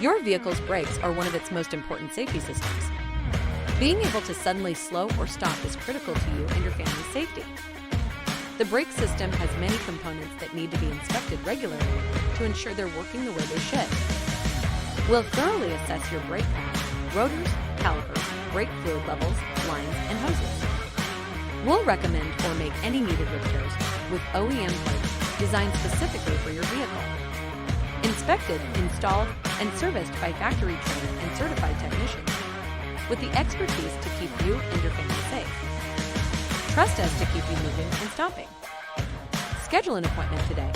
Your vehicle's brakes are one of its most important safety systems. Being able to suddenly slow or stop is critical to you and your family's safety. The brake system has many components that need to be inspected regularly to ensure they're working the way they should. We'll thoroughly assess your brake pads, rotors, calipers, brake fluid levels, lines, and hoses. We'll recommend or make any needed repairs with OEM parts designed specifically for your vehicle. Inspected, installed, and serviced by factory-trained and certified technicians with the expertise to keep you and your family safe. Trust us to keep you moving and stopping. Schedule an appointment today.